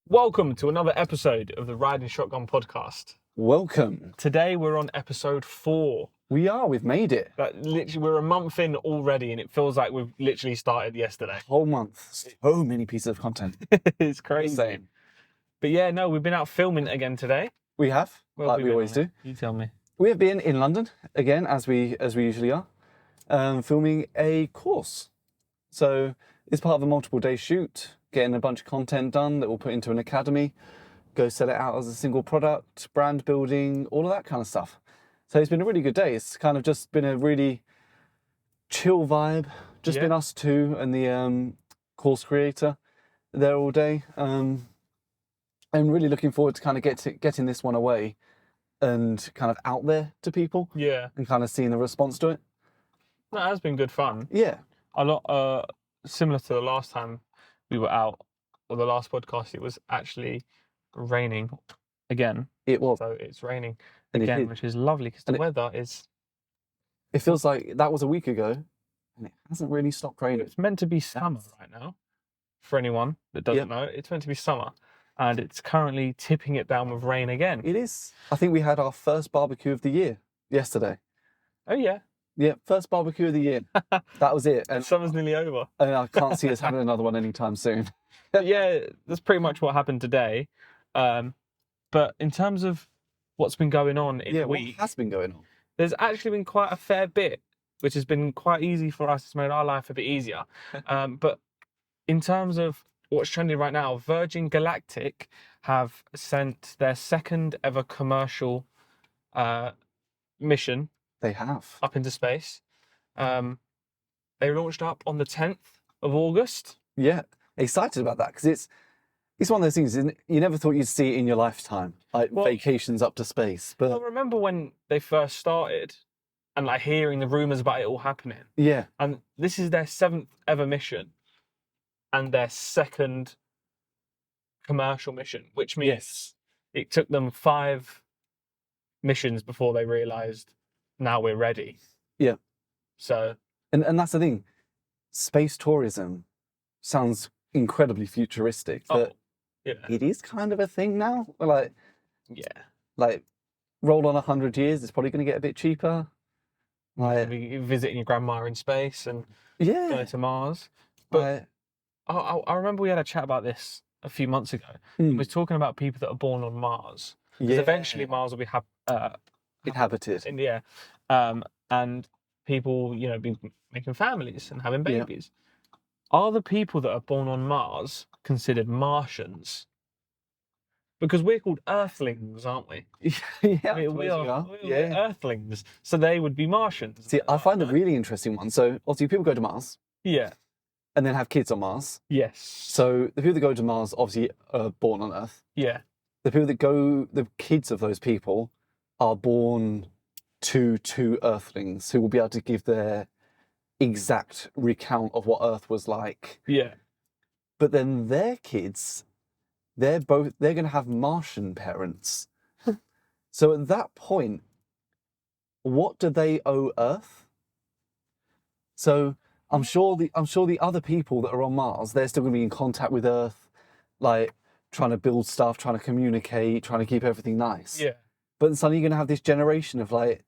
Welcome to another episode of the Riding Shotgun podcast. Welcome. Today we're on episode 4. We've made it. We're a month in already and it feels like we've literally started yesterday. Whole month. So many pieces of content. It's crazy. Insane. But yeah, no, we've been out filming again today. We have, like we always do. You tell me. We have been in London again, as we usually are, filming a course. So it's part of a multiple day shoot, getting a bunch of content done that we'll put into an academy, go sell it out as a single product, brand building, all of that kind of stuff. So it's been a really good day. It's kind of just been a really chill vibe. Just been us two and the course creator there all day. I'm really looking forward to kind of getting this one away and kind of out there to people. Yeah. And kind of seeing the response to it. That has been good fun. Yeah. A lot similar to the last time we were out, or the last podcast, it was actually raining again. It was. So it's raining And again, which is lovely because the weather is... It feels like that was a week ago and it hasn't really stopped raining. It's meant to be summer right now. For anyone that doesn't know, it's meant to be summer. And it's currently tipping it down with rain again. It is. I think we had our first barbecue of the year yesterday. Oh, yeah. Yeah, first barbecue of the year. That was it. And Summer's nearly over. And I can't see us having another one anytime soon. Yeah, that's pretty much what happened today. But in terms of what's been going on in the week... what has been going on? There's actually been quite a fair bit, which has been quite easy for us. It's made our life a bit easier. But in terms of what's trending right now, Virgin Galactic have sent their second ever commercial mission. They have. Up into space. They launched up on the 10th of August. Yeah, excited about that because it's one of those things, isn't it? You never thought you'd see it in your lifetime, like vacations up to space. But I remember when they first started and like hearing the rumours about it all happening. Yeah. And this is their 7th ever mission and their second commercial mission, which means it took them 5 missions before they realised now we're ready. Yeah. So... And that's the thing. Space tourism sounds incredibly futuristic, but it is kind of a thing now. Like roll on 100 years, it's probably going to get a bit cheaper. Like visiting your grandma in space and going to Mars. But I remember we had a chat about this a few months ago. We were talking about people that are born on Mars. Because eventually Mars will be inhabited. And people, be making families and having babies. Are the people that are born on Mars considered Martians? Because we're called Earthlings, aren't we? Yeah, we are Earthlings. So they would be Martians. See, I find a really interesting one. So obviously people go to Mars. Yeah. And then have kids on Mars. Yes. So the people that go to Mars obviously are born on Earth. Yeah. The kids of those people are born to 2 Earthlings who will be able to give their exact recount of what Earth was like. Yeah. But then their kids, they're going to have Martian parents. So at that point, what do they owe Earth? So I'm sure the other people that are on Mars, they're still going to be in contact with Earth, like trying to build stuff, trying to communicate, trying to keep everything nice. Yeah. But then suddenly you're going to have this generation of like,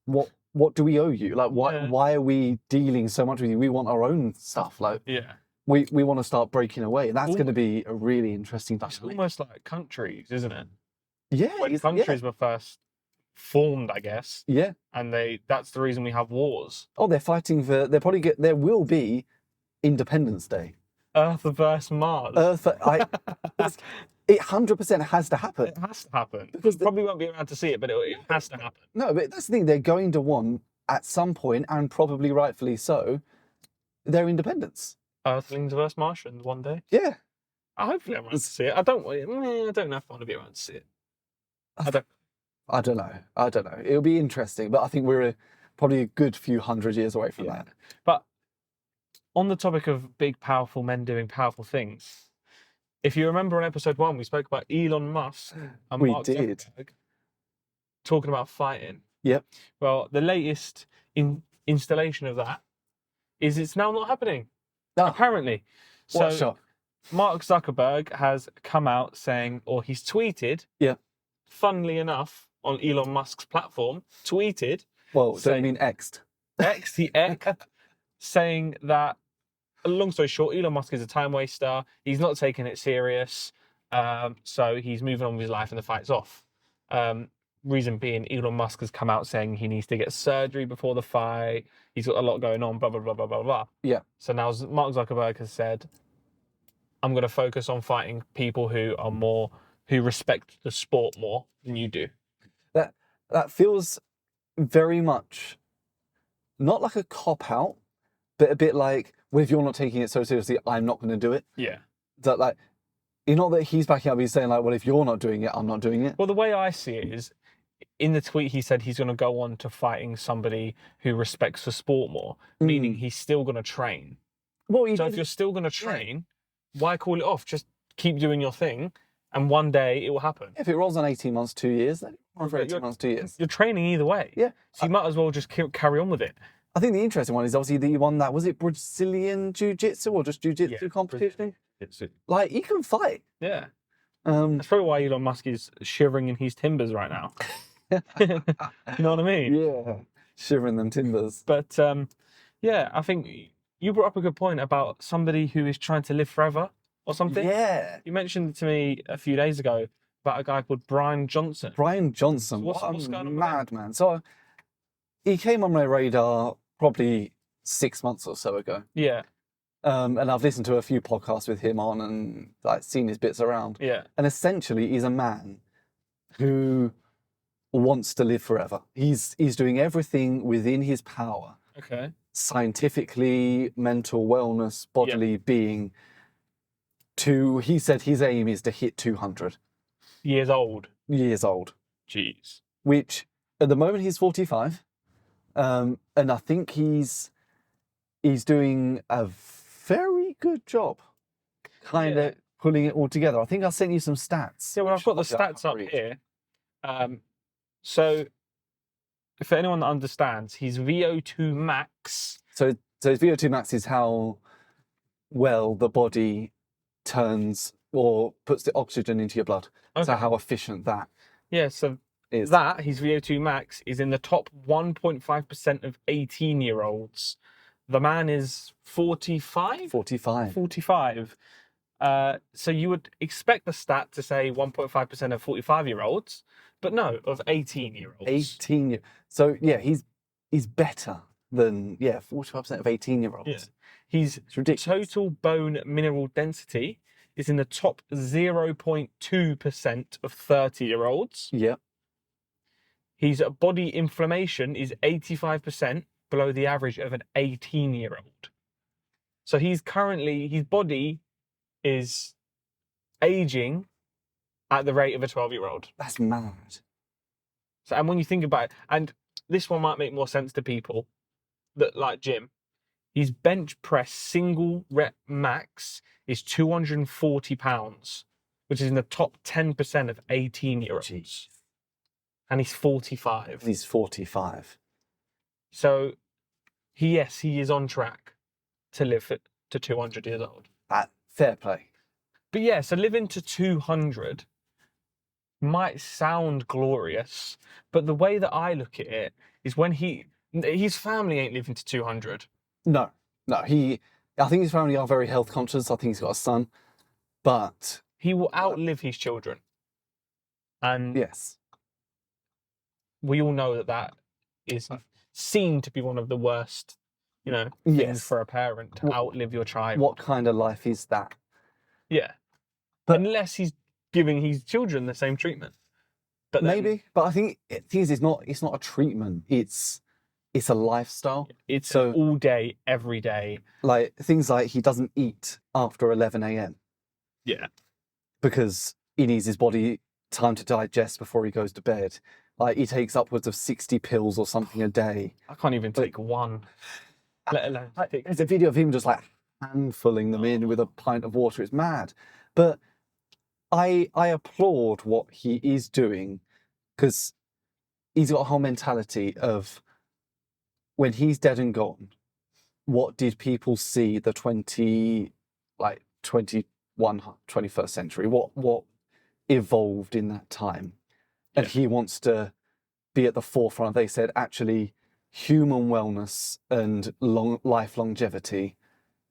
what do we owe you? Like, why are we dealing so much with you? We want our own stuff. Like, we want to start breaking away. That's going to be a really interesting dynamic. It's almost like countries, isn't it? Yeah. When countries were first formed, I guess. Yeah. And that's the reason we have wars. Oh, they're fighting for... There will be Independence Day. Earth versus Mars. It 100% has to happen. It has to happen. Because probably won't be around to see it, but it has to happen. No, but that's the thing. They're going to want, at some point, and probably rightfully so, their independence. Earthlings versus Martians one day. Yeah. Hopefully I'm around to see it. I don't know if I want to be around to see it. I don't know. It'll be interesting, but I think we're probably a good few hundred years away from that. But on the topic of big, powerful men doing powerful things, if you remember on episode 1, we spoke about Elon Musk and Mark Zukerburg talking about fighting. Yep. Well, the latest installation of that is it's now not happening. Apparently. What a shock. Mark Zuckerberg has come out saying, or he's tweeted, Yeah. funnily enough, on Elon Musk's platform, tweeted, Well, Say- don't you mean X'd? saying that, long story short, Elon Musk is a time waster. He's not taking it serious. So he's moving on with his life and the fight's off. Reason being, Elon Musk has come out saying he needs to get surgery before the fight. He's got a lot going on, blah, blah, blah, blah, blah, blah. Yeah. So now Mark Zuckerberg has said, I'm going to focus on fighting people who respect the sport more than you do. That feels very much not like a cop out, but a bit like, well, if you're not taking it so seriously, I'm not going to do it. Yeah. That like, it's not that he's backing up. He's saying like, well, if you're not doing it, I'm not doing it. Well, the way I see it is, in the tweet, he said he's going to go on to fighting somebody who respects the sport more, meaning he's still going to train. Well, So if you're still going to train, why call it off? Just keep doing your thing, and one day it will happen. if it rolls on 18 months, 2 years, then on for 18 you're- months, 2 years. You're training either way. Yeah. So you might as well just carry on with it. I think the interesting one is obviously the one that was it Brazilian jiu-jitsu or just jiu-jitsu competition. Like he can fight. Yeah. Um, That's probably why Elon Musk is shivering in his timbers right now. You know what I mean? yeah, shivering them timbers. But yeah, I think you brought up a good point about somebody who is trying to live forever or something. Yeah, You mentioned to me a few days ago about a guy called Brian Johnson. Brian Johnson. So what's what going a on with him? madman. So he came on my radar probably 6 months or so ago. Yeah, And I've listened to a few podcasts with him on and like seen his bits around. yeah, And essentially, he's a man who wants to live forever. He's doing everything within his power, okay. scientifically, mental wellness, bodily being. He said his aim is to hit 200 Years old. years old, Jeez. which at the moment he's 45, and I think he's doing a very good job, kind of pulling it all together. I think I sent you some stats. Yeah, well, I've got the which I stats up read. here. So, for anyone that understands, his VO2 max. So his VO2 max is how well the body turns or puts the oxygen into your blood. So Okay. how efficient that Yeah, so is. his VO2 max, is in the top 1.5% of 18-year-olds. The man is 45? 45. 45. So you would expect the stat to say 1.5% of 45-year-olds, but no, of 18-year-olds. 18. So yeah, he's better than 45% of 18-year-olds. Yeah. His It's ridiculous. total bone mineral density is in the top 0.2% of 30-year-olds. Yeah. His body inflammation is 85% below the average of an 18-year-old. So his body is aging at the rate of a 12-year-old. That's mad. So, and when you think about it, and this one might make more sense to people that like Jim, his bench press single rep max is 240 pounds, which is in the top 10% of 18-year-olds. Jeez. And he's 45. He's 45. So, he is on track to live to 200 years old. Fair play. But yeah, so living to 200 might sound glorious, but the way that I look at it is when his family ain't living to 200. No. I think his family are very health conscious. I think he's got a son, but He will outlive his children. And yes, we all know that is seen to be one of the worst, things Yes. for a parent to outlive your child. what kind of life is that? Yeah. But- unless he's giving his children the same treatment. But then Maybe, but I think it's not a treatment. It's a lifestyle. it's So- all day, every day. Like things like he doesn't eat after 11 a.m. Yeah. because he needs his body time to digest before he goes to bed. Like he takes upwards of 60 pills or something a day. I can't even take one, let alone take. There's a video of him just like handfulling them in with a pint of water. It's mad. But I applaud what he is doing because he's got a whole mentality of when he's dead and gone, what did people see the 20 21st century, what evolved in that time. And he wants to be at the forefront. They said, actually, human wellness and life longevity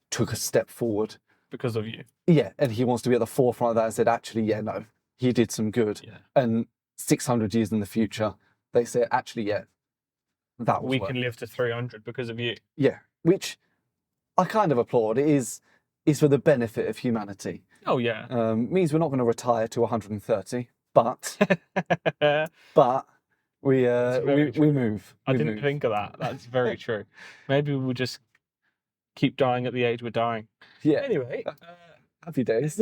took a step forward. Because of you. Yeah, and he wants to be at the forefront of that and said, actually, yeah, no, he did some good. Yeah. And 600 years in the future, they say, actually, yeah, that was we can live to 300 because of you. Yeah, which I kind of applaud. It is for the benefit of humanity. Oh, yeah. Means we're not going to retire to 130, but we move. I didn't think of that. That's very true. Maybe we'll just keep dying at the age we're dying. Yeah. Anyway, happy days.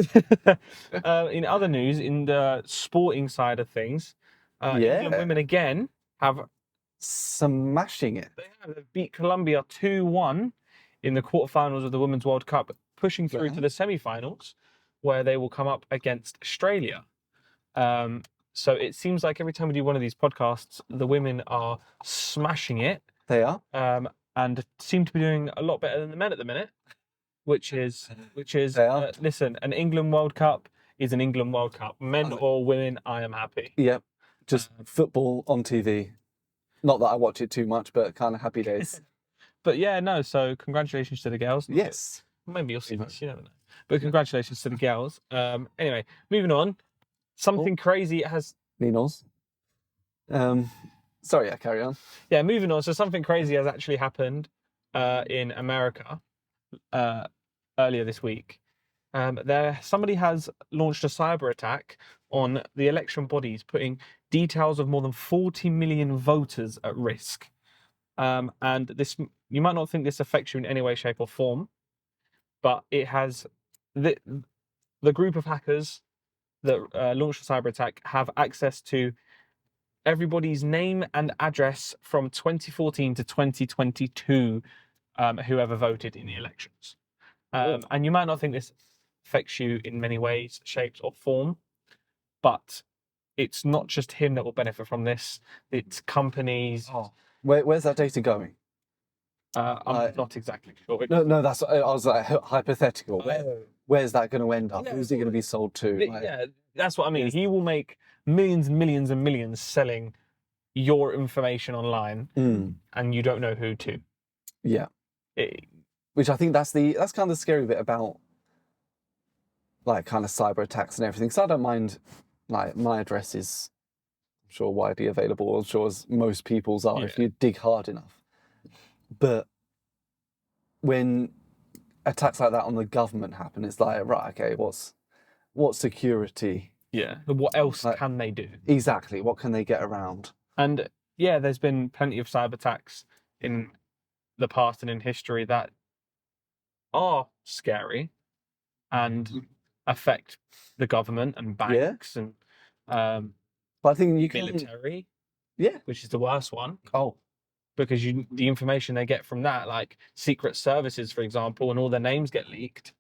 In other news, in the sporting side of things, England women again have smashing it. They've beat Colombia 2-1 in the quarterfinals of the Women's World Cup, pushing through to the semi-finals, where they will come up against Australia. So it seems like every time we do one of these podcasts, the women are smashing it. They are. And seem to be doing a lot better than the men at the minute, which is listen, an England World Cup is an England World Cup. Men or women, I am happy. Yep. Just football on TV. Not that I watch it too much, but kind of happy days. But yeah, no, so congratulations to the girls. Yes. Maybe you'll see this, you never know. But congratulations to the girls. Anyway, moving on. Something crazy has... Ninos. Sorry, yeah, carry on. Yeah, moving on. So something crazy has actually happened in America earlier this week. Somebody has launched a cyber attack on the election bodies, putting details of more than 40 million voters at risk. And this, you might not think this affects you in any way, shape, or form, but it has the group of hackers that launched the cyber attack have access to everybody's name and address from 2014 to 2022, whoever voted in the elections. And you might not think this affects you in many ways, shapes, or form, but it's not just him that will benefit from this. It's companies. Oh. Where's that data going? I'm not exactly sure. No, that's I was like hypothetical. Where's that going to end up? Who's it going to be sold to? Yeah, that's what I mean. He will make millions and millions and millions selling your information online, and you don't know who to. Yeah. Which I think that's kind of the scary bit about like kind of cyber attacks and everything. So I don't mind, like, my address is, I'm sure, widely available. I'm sure as most people's are if you dig hard enough. But when attacks like that on the government happen, it's like, right, okay, what security? Yeah. What else can they do? Exactly. What can they get around? And yeah, there's been plenty of cyber attacks in the past and in history that are scary and affect the government and banks and but I think you can military, which is the worst one. Oh, because the information they get from that, like secret services, for example, and all their names get leaked.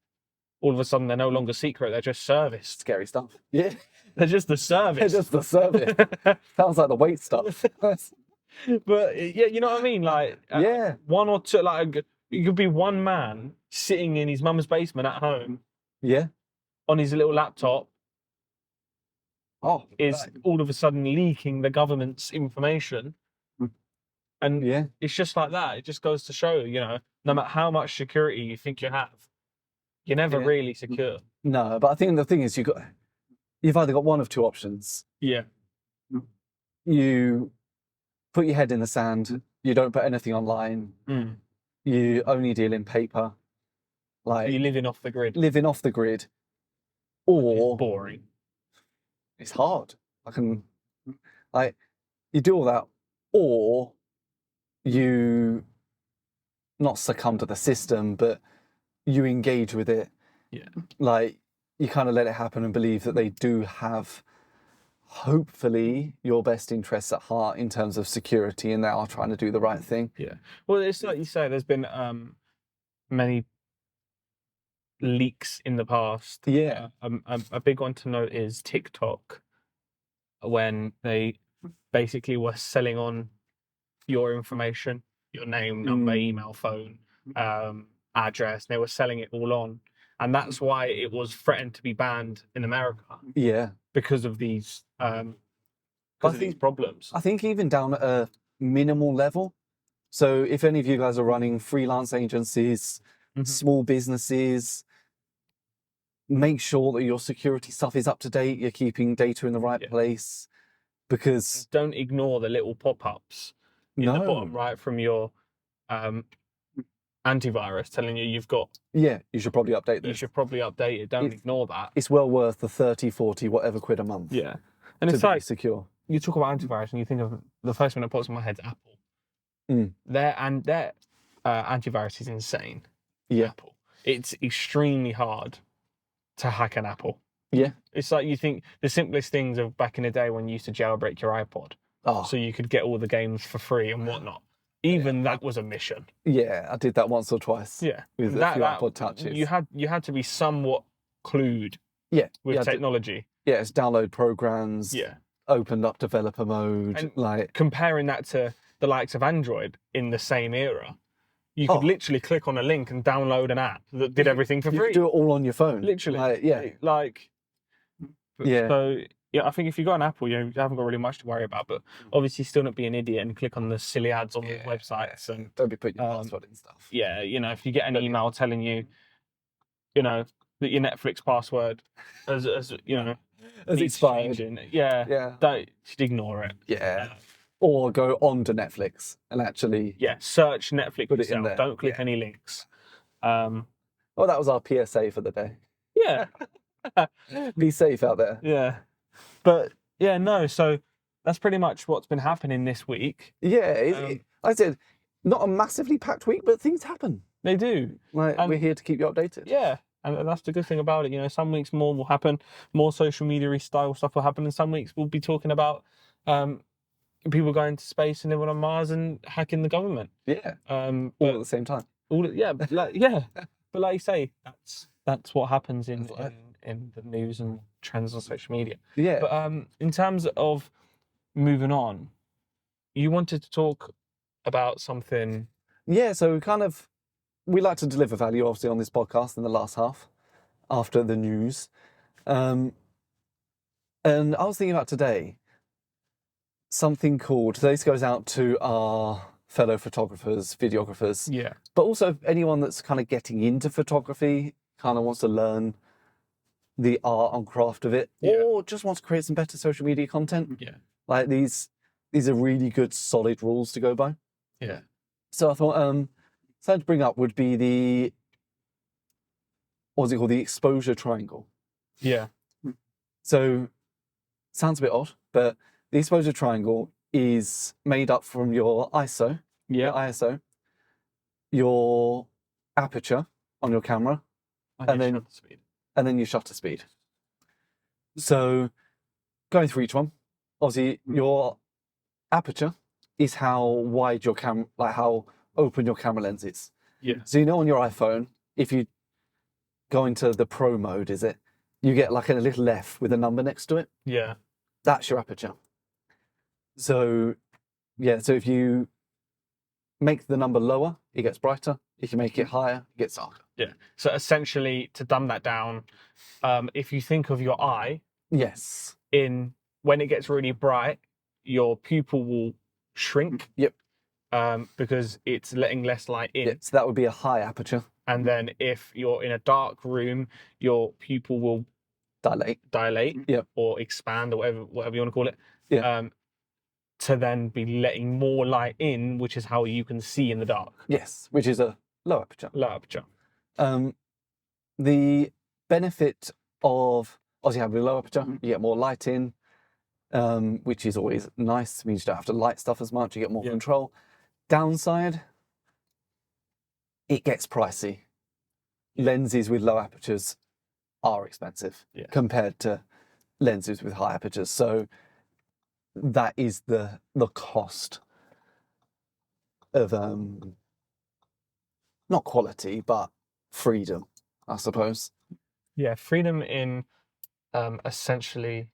All of a sudden, they're no longer secret; they're just service. Scary stuff. Yeah, they're just the service. They're just the service. Sounds like the wait stuff. But yeah, you know what I mean. Like one or two, like you could be one man sitting in his mum's basement at home. Yeah. On his little laptop. Is all of a sudden leaking the government's information. And it's just like that. It just goes to show, no matter how much security you think you have, you're never really secure. No, but I think the thing is you've either got one of two options. Yeah. You put your head in the sand, you don't put anything online, you only deal in paper. Like you're living off the grid. Or it's boring. It's hard. You do all that, or you not succumb to the system, but you engage with it. Yeah. Like you kind of let it happen and believe that they do have, hopefully, your best interests at heart in terms of security, and they are trying to do the right thing. Yeah. Well, it's like you say, there's been many leaks in the past. Yeah. A big one to note is TikTok, when they basically were selling on your information, your name, number, email, phone, address. They were selling it all on, and that's why it was threatened to be banned in America Yeah. because of these think- problems. I think even down at a minimal level. So if any of you guys are running freelance agencies, small businesses, make sure that your security stuff is up to date. You're keeping data in the right place, because don't ignore the little pop-ups in the bottom right from your antivirus telling you you've got. Yeah, you should probably update this. You should probably update it. Don't ignore that. It's well worth the 30, 40, whatever quid a month. Yeah, and to it's be like secure. You talk about antivirus and you think of the first one that pops in my head is Apple. Their antivirus is insane. Yeah, Apple. It's extremely hard to hack an Apple. Yeah. It's like you think the simplest things of back in the day when you used to jailbreak your iPod. Oh. So you could get all the games for free and whatnot. Even that was a mission. Yeah, I did that once or twice. Yeah. With a few iPod touches. You had to be somewhat clued with technology. It's download programs. Yeah. Opened up developer mode. And like comparing that to the likes of Android in the same era. You could literally click on a link and download an app that did everything for free. You could do it all on your phone. Literally. Yeah. So yeah, I think if you've got an Apple, you haven't got really much to worry about. But obviously, still not be an idiot and click on the silly ads on the websites and don't be putting your password in stuff. Yeah, if you get an email telling you, that your Netflix password as expired. Don't just ignore it. Yeah. Or go on to Netflix and actually search Netflix put it yourself. in there. Don't click any links. Well, that was our PSA for the day. Yeah. Be safe out there. Yeah. But no, so that's pretty much what's been happening this week. Yeah, I said not a massively packed week, but things happen. They do. We're here to keep you updated. Yeah, and that's the good thing about it. Some weeks more will happen, more social media style stuff will happen, and some weeks we'll be talking about people going to space and living on Mars and hacking the government. Yeah. All at the same time. But like you say, that's what happens in the news and trends on social media. Yeah. But in terms of moving on, you wanted to talk about something. Yeah, so we like to deliver value, obviously, on this podcast in the last half, after the news. And I was thinking about today, this goes out to our fellow photographers, videographers. Yeah. But also anyone that's kind of getting into photography, kind of wants to learn the art and craft of it, or just wants to create some better social media content. Yeah. Like these are really good, solid rules to go by. Yeah. So I thought something to bring up would be the exposure triangle. Yeah. So sounds a bit odd, but the exposure triangle is made up from your ISO, your aperture on your camera, and then your shutter speed. So going through each one, obviously your aperture is how wide your camera, like how open your camera lens is. Yeah. So on your iPhone, if you go into the pro mode, you get like a little F with a number next to it. Yeah. That's your aperture. So if you make the number lower, it gets brighter. If you make it higher, it gets darker. Yeah. So essentially, to dumb that down, if you think of your eye, yes, when it gets really bright, your pupil will shrink. Yep. Because it's letting less light in. Yep. So that would be a high aperture. And then if you're in a dark room, your pupil will dilate. Yep. Or expand, or whatever you want to call it. Yeah. To then be letting more light in, which is how you can see in the dark. Yes, which is a low aperture. The benefit of obviously having a low aperture, you get more light in, which is always nice. It means you don't have to light stuff as much. You get more control. Downside, it gets pricey. Lenses with low apertures are expensive compared to lenses with high apertures. So that is the cost of not quality but freedom, I suppose. Yeah, freedom in essentially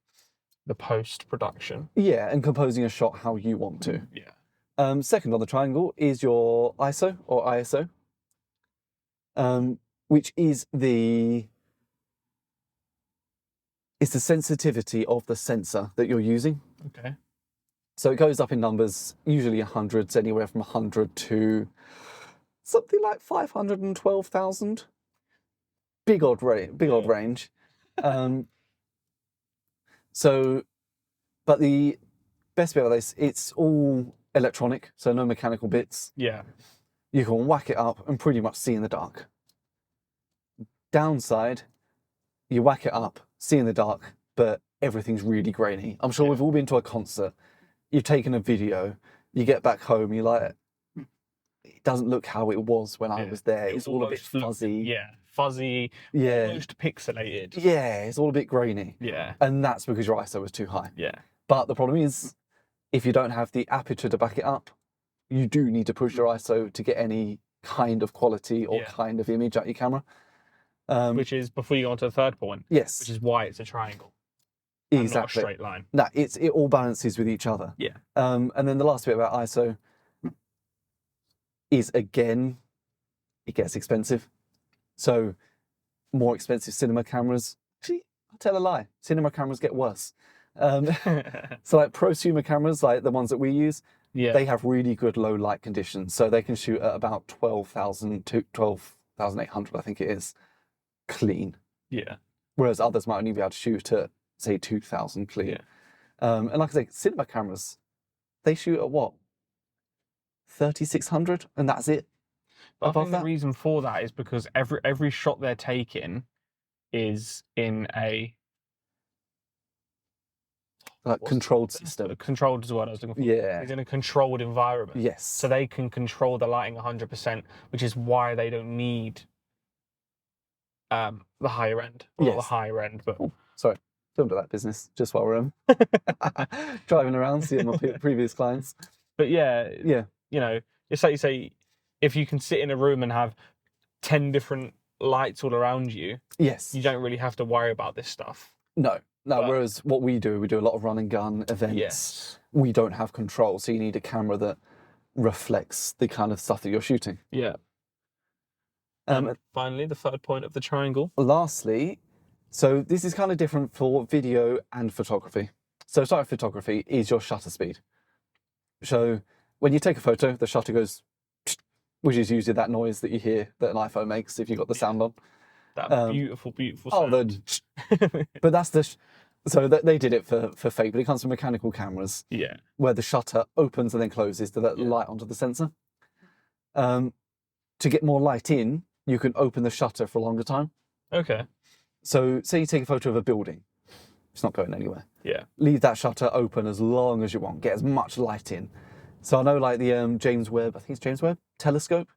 the post-production. Yeah, and composing a shot how you want to. Yeah. Second on the triangle is your ISO or ISO. which is the sensitivity of the sensor that you're using. Okay. So it goes up in numbers, usually hundreds, anywhere from 100 to something like 512,000. Big odd range. But the best bit of this, it's all electronic, so no mechanical bits. Yeah. You can whack it up and pretty much see in the dark. Downside, you whack it up, see in the dark, but everything's really grainy. I'm sure we've all been to a concert. You've taken a video, you get back home, you're like, it doesn't look how it was when I was there. It's all a bit fuzzy. Fuzzy, almost pixelated. Yeah, it's all a bit grainy. Yeah. And that's because your ISO is too high. Yeah. But the problem is, if you don't have the aperture to back it up, you do need to push your ISO to get any kind of quality or kind of image out your camera. Which is, before you go on to the third point, yes, which is why it's a triangle. Exactly. Not a straight line. No, it all balances with each other. Yeah. And then the last bit about ISO is, again, it gets expensive. So more expensive cinema cameras. Actually, I'll tell a lie. Cinema cameras get worse. So like prosumer cameras, like the ones that we use, they have really good low light conditions. So they can shoot at about 12,000 to 12,800, I think it is, clean. Yeah. Whereas others might only be able to shoot at, say, 2,000 clean. Yeah. And like I say, cinema cameras, they shoot at what? 3,600, and that's it. But I think the reason for that is because every shot they're taking is in a controlled system. Controlled is what I was looking for. Yeah. It's in a controlled environment. Yes. So they can control the lighting 100%, which is why they don't need the higher end. Or not the higher end, but... Oh, sorry. Don't do that business, just while we're driving around, seeing my previous clients. But yeah, you know, it's like you say, if you can sit in a room and have 10 different lights all around you, yes, you don't really have to worry about this stuff. No. Whereas what we do a lot of run and gun events. Yes. We don't have control, so you need a camera that reflects the kind of stuff that you're shooting. Yeah. And finally, the third point of the triangle. Lastly, so this is kind of different for video and photography. So starting with photography is your shutter speed. So when you take a photo, the shutter goes, which is usually that noise that you hear that an iPhone makes if you've got the sound on. That beautiful sound. But that's so they did it for fake, but it comes from mechanical cameras. Yeah. Where the shutter opens and then closes to let light onto the sensor. To get more light in, you can open the shutter for a longer time. Okay. So say you take a photo of a building. It's not going anywhere. Yeah. Leave that shutter open as long as you want. Get as much light in. So I know like the James Webb telescope,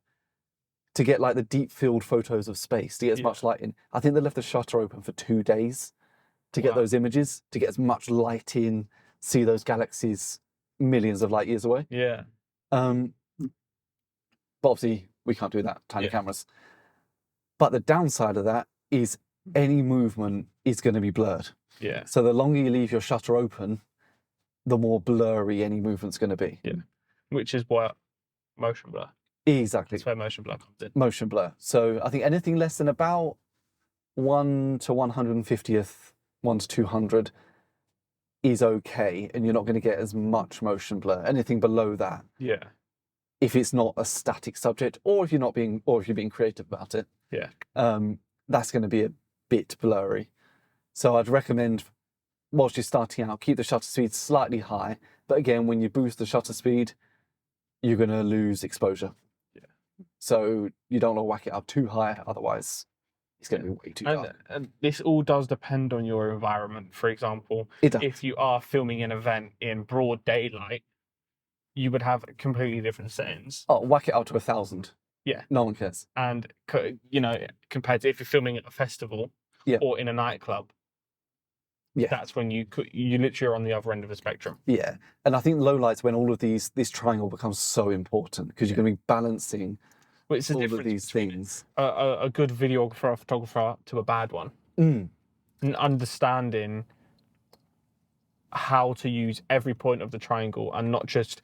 to get like the deep field photos of space, to get as much light in. I think they left the shutter open for 2 days to get those images, to get as much light in, see those galaxies millions of light years away. Yeah. But obviously we can't do that, tiny cameras. But the downside of that is any movement is going to be blurred. Yeah. So the longer you leave your shutter open, the more blurry any movement's going to be. Yeah. Which is what motion blur. Exactly. That's where motion blur comes in. Motion blur. So I think anything less than about 1 to 150th, 1 to 200 is okay, and you're not going to get as much motion blur. Anything below that, if it's not a static subject, or if you're being creative about it, that's going to be a bit blurry. So I'd recommend, whilst you're starting out, keep the shutter speed slightly high. But again, when you boost the shutter speed, you're going to lose exposure. Yeah. So you don't want to whack it up too high, otherwise it's going to be way too dark. And this all does depend on your environment. For example, if you are filming an event in broad daylight, you would have completely different settings. Oh, whack it up to 1,000. Yeah. No one cares. And, you know, compared to if you're filming at a festival or in a nightclub, that's when you literally are on the other end of the spectrum. Yeah. And I think low light's when all of this triangle becomes so important, because you're going to be balancing all of these things. A good videographer or photographer to a bad one. And understanding how to use every point of the triangle, and not just,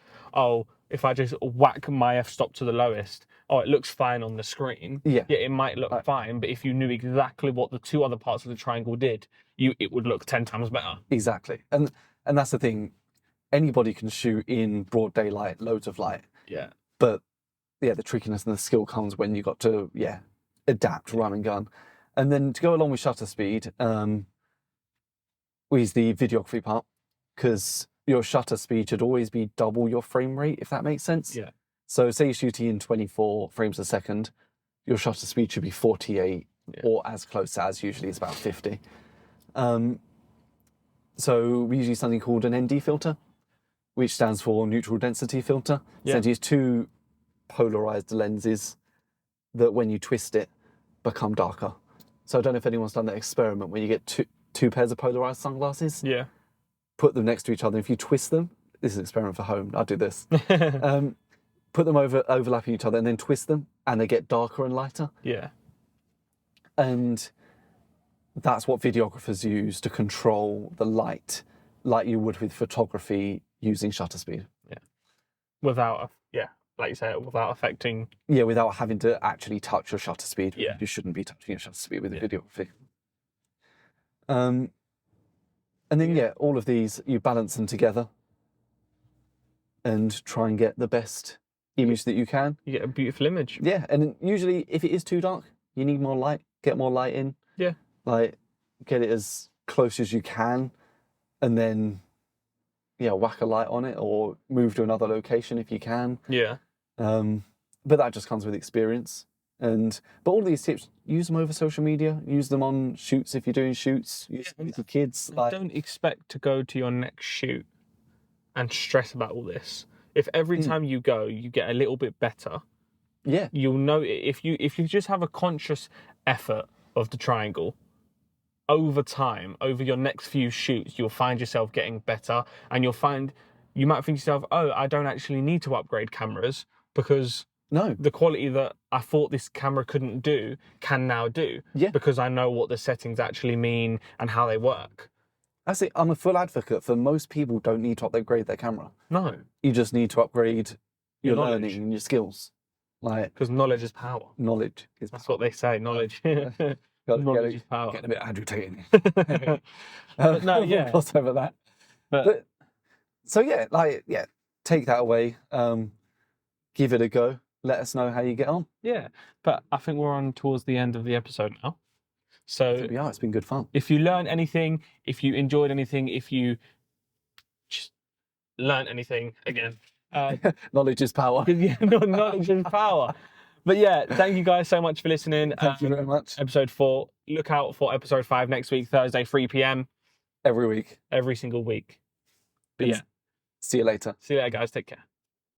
if I just whack my f-stop to the lowest, oh, it looks fine on the screen. Yeah. Yeah, it might look fine, but if you knew exactly what the two other parts of the triangle did, it would look 10 times better. Exactly. And that's the thing. Anybody can shoot in broad daylight, loads of light. Yeah. But yeah, the trickiness and the skill comes when you got to adapt, run and gun. And then to go along with shutter speed, is the videography part, because your shutter speed should always be double your frame rate, if that makes sense. Yeah. So say you're shooting in 24 frames a second, your shutter speed should be 48 or as close as, usually it's about 50. So we use something called an ND filter, which stands for neutral density filter. Yeah. So use two polarized lenses that when you twist it become darker. So I don't know if anyone's done that experiment where you get two pairs of polarized sunglasses, Yeah. put them next to each other. If you twist them, this is an experiment for home, I do this. Put them overlapping each other and then twist them and they get darker and lighter. Yeah. And that's what videographers use to control the light, like you would with photography using shutter speed. Yeah. Without, like you say, without affecting. Yeah, without having to actually touch your shutter speed. Yeah. You shouldn't be touching your shutter speed with videography. And then, all of these, you balance them together and try and get the best image that you can. You get a beautiful image. Yeah, and usually if it is too dark, you need more light, get more light in. Yeah. Like, get it as close as you can and then, whack a light on it or move to another location if you can. Yeah. But that just comes with experience. But all these tips, use them over social media, use them on shoots if you're doing shoots, use them with your kids. Don't expect to go to your next shoot and stress about all this. If every time you go, you get a little bit better, you'll know if you just have a conscious effort of the triangle, over time, over your next few shoots, you'll find yourself getting better, and you might think to yourself, oh, I don't actually need to upgrade cameras because the quality that I thought this camera couldn't do can now do, because I know what the settings actually mean and how they work. That's it. I'm a full advocate for most people don't need to upgrade their camera. No. You just need to upgrade your knowledge. learning and your skills. Because knowledge is power. Knowledge is That's what they say, knowledge. Knowledge is power. Getting a bit agitating. But no, yeah. Plus over that. But so take that away. Give it a go. Let us know how you get on. Yeah, but I think we're on towards the end of the episode now. So yeah, it's been good fun. If you learned anything, if you enjoyed anything, if you just learned anything, again, knowledge is power. Knowledge is power. But yeah, thank you guys so much for listening. Thank you very much. Episode 4. Look out for episode 5 next week, Thursday, 3 p.m. Every week. Every single week. But see you later. See you later, guys. Take care.